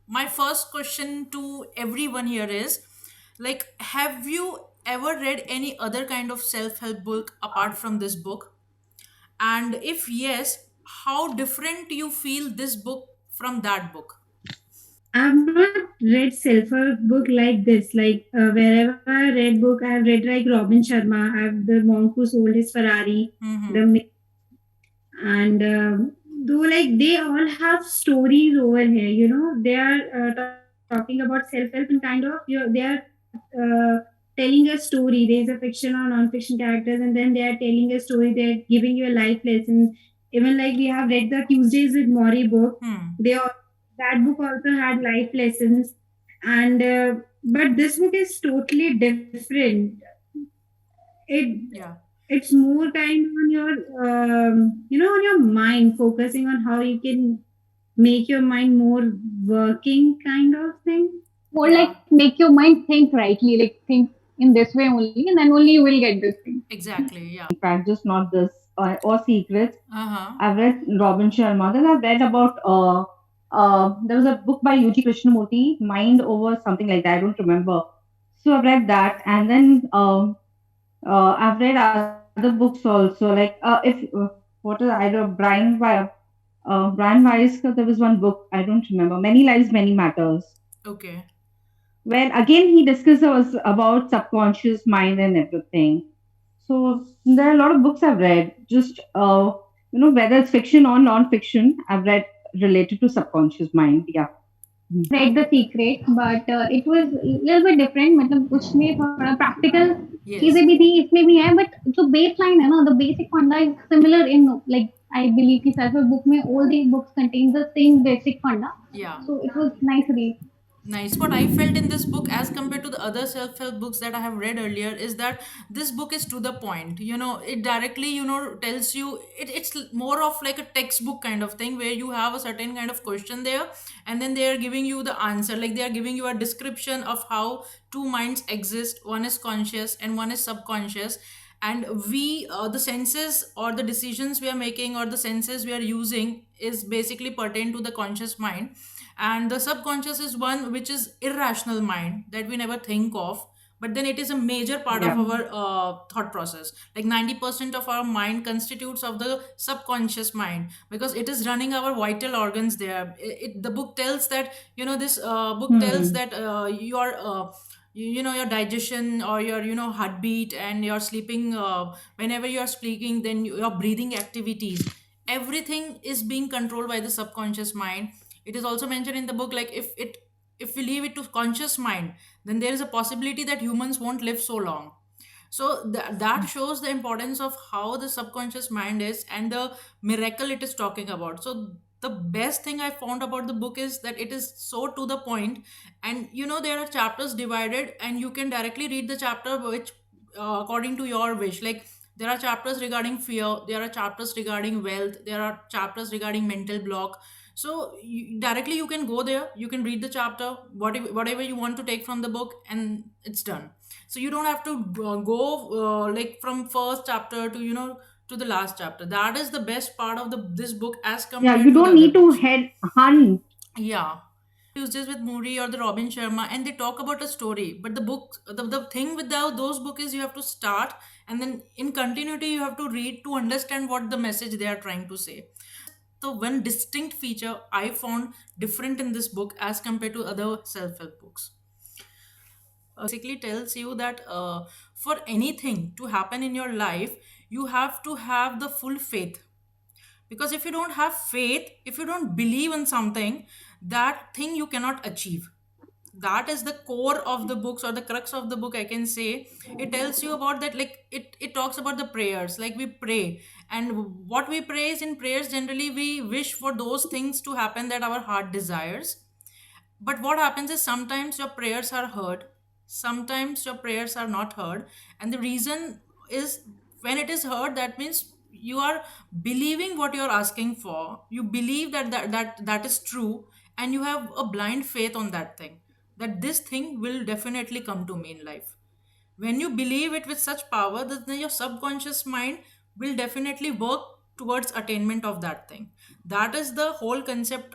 my first question to everyone here is like, have you ever read any other kind of self-help book apart from this book? And if yes, how different you feel this book from that book? I've not read self-help book like this. Like wherever I read book, I've read like Robin Sharma. I've the monk who sold his Ferrari, Mm-hmm. the and though like they all have stories over here. You know, they are talking about self-help and kind of they are uh, telling a story. There is a fiction or non-fiction characters, and then they are telling a story. They're giving you a life lesson. Even like we have read the Tuesdays with Maury book. Hmm. They all, that book also had life lessons, and but this book is totally different. It Yeah. it's more kind on your on your mind, focusing on how you can make your mind more working kind of thing. More Yeah. like make your mind think rightly, like think in this way only, and then only you will get this thing. Exactly. Yeah. fact, just not this or secrets. Uh-huh. I've read Robin Sharma. Then I've read about there was a book by UG Krishnamurti, Mind Over something like that. I don't remember. So I've read that, and then I've read other books also. Like if what is I don't Brian Weiss. There was one book I don't remember. Many Lives, Many Matters, Okay. where again he discusses about subconscious mind and everything. So there are a lot of books I've read, just whether it's fiction or non-fiction, I've read related to subconscious mind. Yeah. Mhm. Read The Secret, but it was a little bit different. मतलब उसमें थोड़ा practical चीजें Yes. भी थी, इसमें भी है, but जो baseline है ना, the basic funda is similar in, like, I believe कि self help book में all these books contain the same basic funda, Yeah. so it was nice read. Nice. What I felt in this book, as compared to the other self help books that I have read earlier, is that this book is to the point. It directly, tells you it's more of like a textbook kind of thing where you have a certain kind of question there, and then they are giving you the answer. Like they are giving you a description of how two minds exist, one is conscious and one is subconscious. And the senses or the decisions we are making or the senses we are using is basically pertain to the conscious mind, and the subconscious is one which is irrational mind that we never think of, but then it is a major part of Yeah. our thought process. Like 90% of our mind constitutes of the subconscious mind, because it is running our vital organs there. The book tells that, this book tells Hmm. that your digestion or your heartbeat and your sleeping, whenever you are speaking, then your breathing activities, everything is being controlled by the subconscious mind. It is also mentioned in the book, like if we leave it to conscious mind, then there is a possibility that humans won't live so long. So that shows the importance of how the subconscious mind is and the miracle it is talking about. So the best thing I found about the book is that it is so to the point, and there are chapters divided, and you can directly read the chapter which, according to your wish. Like there are chapters regarding fear, there are chapters regarding wealth, there are chapters regarding mental block. So directly you can go there, you can read the chapter, whatever you want to take from the book, and it's done. So you don't have to go like from first chapter to to the last chapter. That is the best part of this book as Yeah. compared You to the don't other need to books. head hunt. Yeah. Tuesdays with Moody or the Robin Sharma, and they talk about a story. But the thing with those books is you have to start, and then in continuity you have to read to understand what the message they are trying to say. The one distinct feature I found different in this book as compared to other self-help books. Basically tells you that for anything to happen in your life, you have to have the full faith. Because if you don't have faith, if you don't believe in something, that thing you cannot achieve. That is the core of the books, or the crux of the book, I can say. It tells you about that. Like it talks about the prayers, like we pray, and what we pray is, in prayers generally we wish for those things to happen that our heart desires. But what happens is sometimes your prayers are heard, sometimes your prayers are not heard. And the reason is, when it is heard, that means you are believing what you're asking for. You believe that is true, and you have a blind faith on that thing, that this thing will definitely come to me in life. When you believe it with such power, that then your subconscious mind will definitely work towards attainment of that thing. That is the whole concept.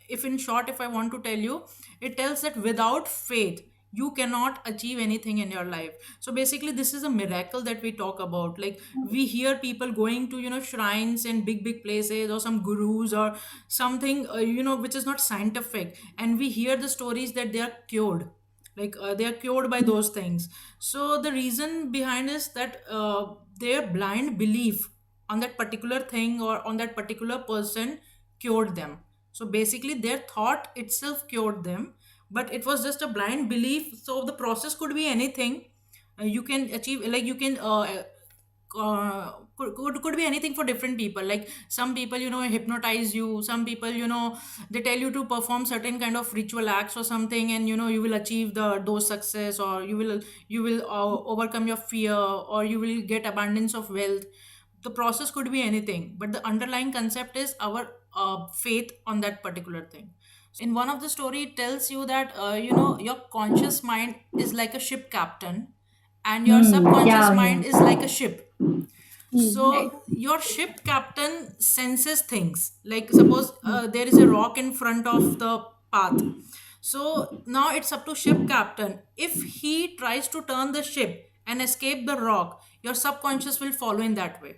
If in short, if I want to tell you, it tells that without faith you cannot achieve anything in your life. So basically this is a miracle that we talk about. Like we hear people going to, shrines and big places, or some gurus or something, which is not scientific, and we hear the stories that they are cured, like they are cured by those things. So the reason behind is that their blind belief on that particular thing or on that particular person cured them. So basically their thought itself cured them, but it was just a blind belief. So the process could be anything. You can achieve, like you can could be anything for different people. Like some people, hypnotize you. Some people, they tell you to perform certain kind of ritual acts or something, and you will achieve those success, or you will overcome your fear, or you will get abundance of wealth. The process could be anything, but the underlying concept is our faith on that particular thing. So in one of the story it tells you that your conscious mind is like a ship captain, and your subconscious Yeah, mind is like a ship. Right. So your ship captain senses things. Like suppose there is a rock in front of the path. So now it's up to ship captain. If he tries to turn the ship and escape the rock, your subconscious will follow in that way.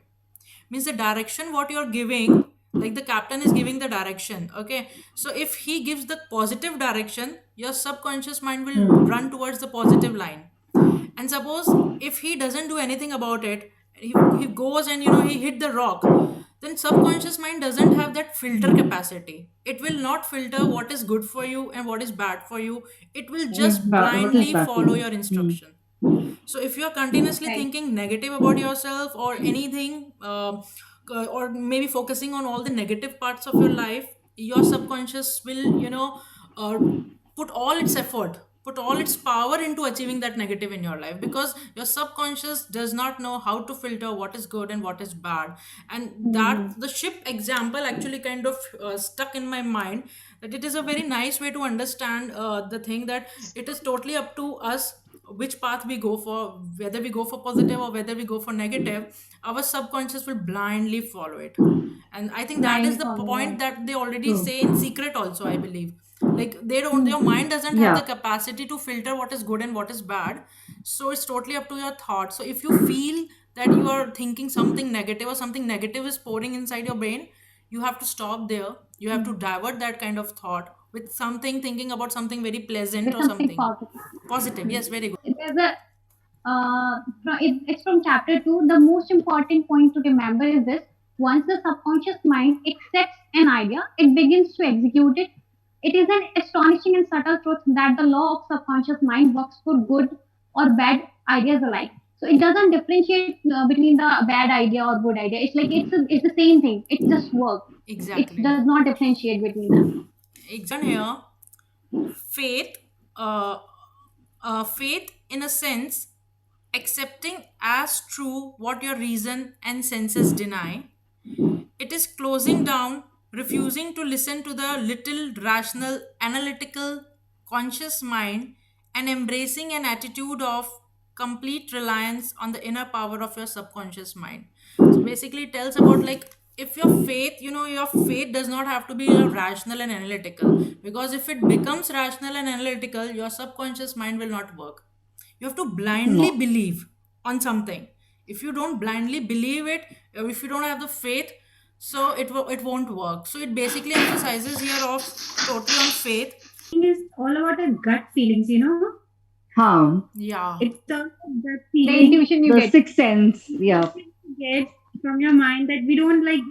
Means the direction what you're giving, like the captain is giving the direction. Okay. So if he gives the positive direction, your subconscious mind will run towards the positive line. And suppose if he doesn't do anything about it, he goes and he hit the rock, then subconscious mind doesn't have that filter capacity. It will not filter what is good for you and what is bad for you. It will just what is blindly back follow to your you? instruction. So if you're continuously Right. thinking negative about yourself or anything, or maybe focusing on all the negative parts of your life, your subconscious will, uh, put all its effort, put all its power into achieving that negative in your life, because your subconscious does not know how to filter what is good and what is bad. And that Mm-hmm. the ship example actually kind of stuck in my mind, that it is a very nice way to understand the thing, that it is totally up to us which path we go for, whether we go for positive or whether we go for negative. Our subconscious will blindly follow it. And I think that is Blind the follower. point Right. that they already True. say in secret also, I believe. Like they don't, Hmm. your mind doesn't have the Yeah. capacity to filter what is good and what is bad. So it's totally up to your thoughts. So if you feel that you are thinking something negative, or something negative is pouring inside your brain, you have to stop there. You have to divert that kind of thought with something, thinking about something very pleasant With or something something positive. positive. Yes, very good. There's a it's from chapter 2. The most important point to remember is this: once the subconscious mind accepts an idea, it begins to execute it. It is an astonishing and subtle truth that the law of subconscious mind works for good or bad ideas alike. So it doesn't differentiate between the bad idea or good idea. It's like it's the same thing. It just works. It Exactly. does not differentiate between them. Here, faith, uh, faith in a sense, accepting as true what your reason and senses deny. It is closing down, refusing to listen to the little rational, analytical, conscious mind, and embracing an attitude of complete reliance on the inner power of your subconscious mind. So basically, it tells about, like, if your faith, your faith does not have to be rational and analytical, because if it becomes rational and analytical, your subconscious mind will not work. You have to blindly No. believe on something. If you don't blindly believe it, or if you don't have the faith, so it won't work. So it basically emphasizes here of totally on faith. Is all about the gut feelings, you know. Huh. Yeah. It's all gut The feeling. intuition you The get. sixth sense. Yeah. Intuition you get from your mind that we don't like.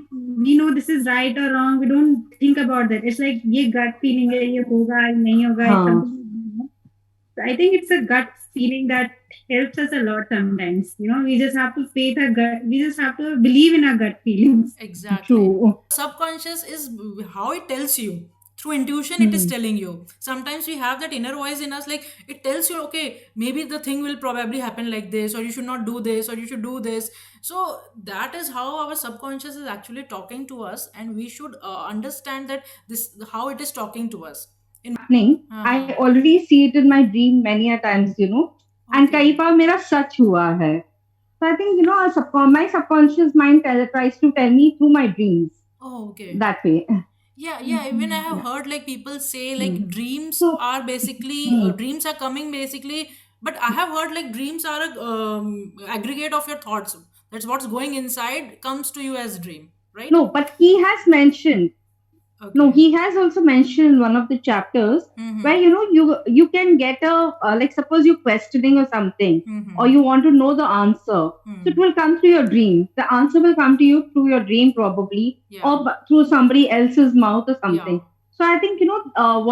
We know this is right or wrong. We don't think about that. It's like ये gut feeling है, ये होगा, ये नहीं होगा. It's Huh. something like that. So I think it's a gut feeling that helps us a lot sometimes. You know, we just have to faith our gut. We just have to believe in our gut feelings. Exactly. True. Subconscious is how it tells you. Through intuition, it is Hmm. telling you. Sometimes we have that inner voice in us, like it tells you, okay, maybe the thing will probably happen like this, or you should not do this, or you should do this. So that is how our subconscious is actually talking to us, and we should understand that this how it is talking to us. In Happening. I uh-huh. already see it in my dream many a times, you know. And कई Okay. बार मेरा सच हुआ है. So I think, my subconscious mind tries to tell me through my dreams Oh, okay. that way. Yeah, yeah. Even I have Yeah. heard like people say Hmm. like dreams So, are basically hmm. dreams are coming basically, but I have heard like dreams are a aggregate of your thoughts. That's what's going inside comes to you as dream, right? No, but he has mentioned. No, Okay. he has also mentioned in one of the chapters where Mm-hmm. you can get a like suppose you're questioning or something, or Mm-hmm. you want to know the answer, so it Hmm. will come through your dream. The answer will come to you through your dream probably, Yeah. or through somebody else's mouth or Yeah. something. So I think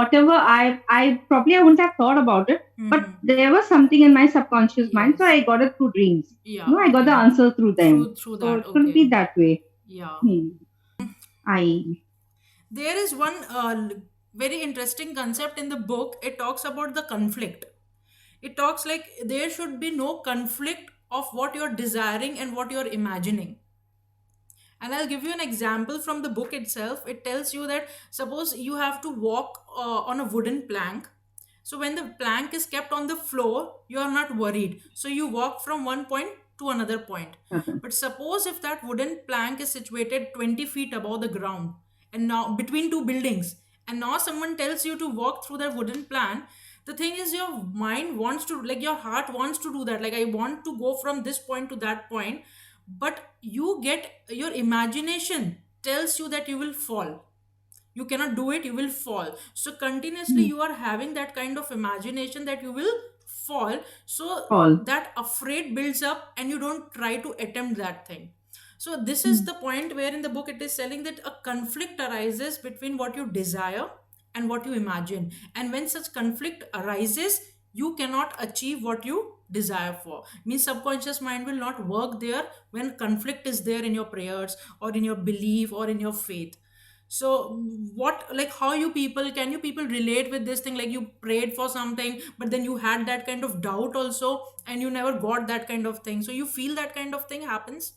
whatever I probably I wouldn't have thought about it, but Mm-hmm. there was something in my subconscious mind, so Yes. I got it through dreams. Yeah. I got the Okay. answer through them. Through So that. it could be Okay. that way. Yeah. Hmm. I There is one very interesting concept in the book. It talks about the conflict. It talks like there should be no conflict of what you're desiring and what you're imagining. And I'll give you an example from the book itself. It tells you that suppose you have to walk on a wooden plank. So when the plank is kept on the floor, you are not worried. So you walk from one point to another point. But suppose if that wooden plank is situated 20 feet above the ground and now between two buildings, and now someone tells you to walk through that wooden plank, the thing is your mind wants to, like your heart wants to do that. Like I want to go from this point to that point, but you get your imagination tells you that you will fall, you cannot do it, you will fall. So continuously you are having that kind of imagination that you will fall. So all. that afraid builds up and you don't try to attempt that thing. So this is the point where in the book it is telling that a conflict arises between what you desire and what you imagine, and when such conflict arises you cannot achieve what you desire for. Means subconscious mind will not work there when conflict is there in your prayers or in your belief or in your faith. So what, like how you people, can you people relate with this thing, like you prayed for something but then you had that kind of doubt also and you never got that kind of thing, so you feel that kind of thing happens?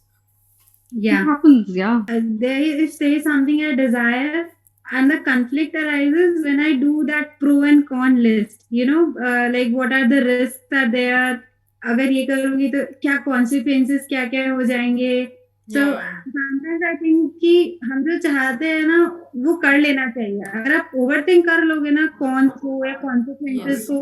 It Yeah. happens, yeah. They say something I desire, and the conflict arises when I do that pro and con list. Like what are the risks are there? अगर ये करूंगी तो क्या consequences क्या क्या हो जाएंगे. So Yeah, yeah. sometimes I think कि हम जो चाहते हैं ना वो कर लेना चाहिए. अगर आप overthink कर लोगे ना कौन को या consequences Yes. को,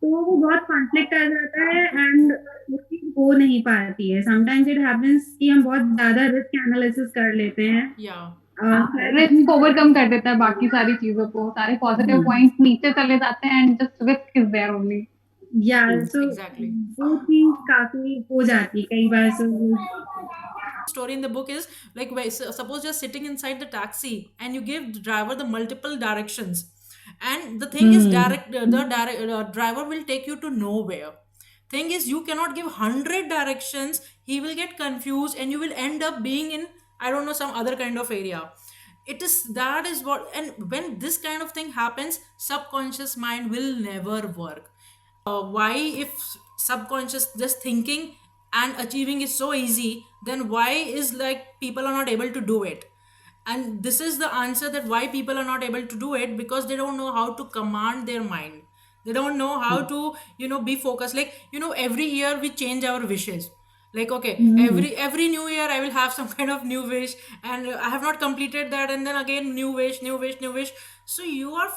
तो वो बहुत कॉन्फ्लिक्ट आ जाता है एंड वो चीज़ हो नहीं पाती है. समटाइम्स इट हैपेंस कि हम बहुत ज़्यादा रिस्क एनालिसिस कर लेते हैं Yeah. और रिस्क ओवरकम कर देता है बाकी सारी चीजों को, सारे पॉजिटिव Hmm. पॉइंट्स नीचे चले जाते हैं and just risk is there only. या True. So Exactly. वो चीज़ काफ़ी हो जाती है कई बार. सो Story in the book is like suppose you're sitting inside the taxi and you give the driver the multiple directions, and the thing is Hmm. direct driver will take you to nowhere. Thing is you cannot give 100 directions, he will get confused and you will end up being in, I don't know, some other kind of area. It is, that is what, and when this kind of thing happens subconscious mind will never work. Why, if subconscious just thinking and achieving is so easy, then why is like people are not able to do it? And this is the answer, that why people are not able to do it, because they don't know how to command their mind. They don't know how to, be focused. Like, every year we change our wishes. Like, okay, Hmm. every new year I will have some kind of new wish, and I have not completed that, and then again new wish, new wish, new wish. So you are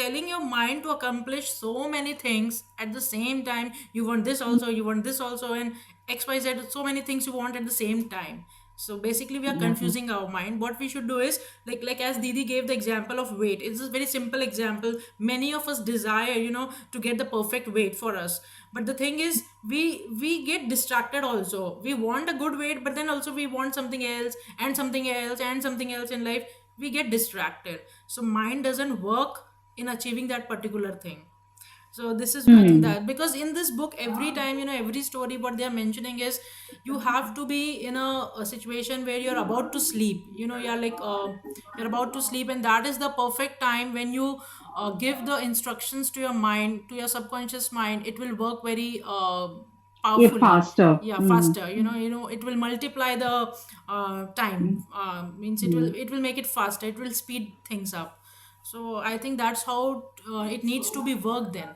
telling your mind to accomplish so many things at the same time. You want this also, you want this also, and xyz, so many things you want at the same time. So basically we are Yeah. confusing our mind. What we should do is, like as Didi gave the example of weight, it's a very simple example. Many of us desire, to get the perfect weight for us, but the thing is we get distracted also. We want a good weight, but then also we want something else and something else and something else in life. We get distracted, so mind doesn't work in achieving that particular thing. So this is, I think, Hmm. that because in this book every time, every story what they are mentioning is you have to be in a situation where you're about to sleep. You're like you're about to sleep, and that is the perfect time when you give the instructions to your mind, to your subconscious mind. It will work very If powerfully. faster. Yeah, Hmm. faster. It will multiply the time. Means it will, Hmm. make it faster, it will speed things up. So I think that's how it needs to be worked then.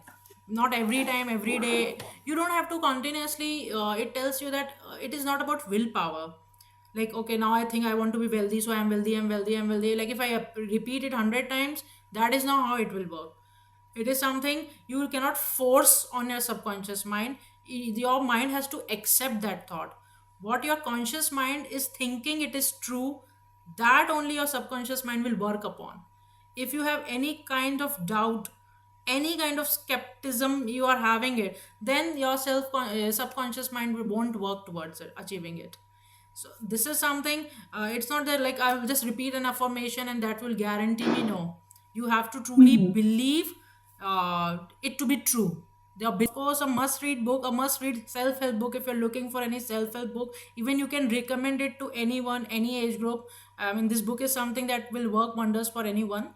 not every time, every day. You don't have to continuously, it tells you that it is not about willpower. Like, okay, now I think I want to be wealthy, so I'm wealthy, I'm wealthy, I'm wealthy. Like, if I repeat it 100 times, that is not how it will work. It is something you cannot force on your subconscious mind. Your mind has to accept that thought. What your conscious mind is thinking it is true, that only your subconscious mind will work upon. If you have any kind of doubt, any kind of skepticism you are having it, then your subconscious mind won't work towards it, achieving it. So this is something, it's not that like I will just repeat an affirmation and that will guarantee me. No, you have to truly Mm-hmm. believe it to be true. There are, of course, a must read book, a must read self help book. If you're looking for any self help book, even you can recommend it to anyone, any age group. I mean, this book is something that will work wonders for anyone.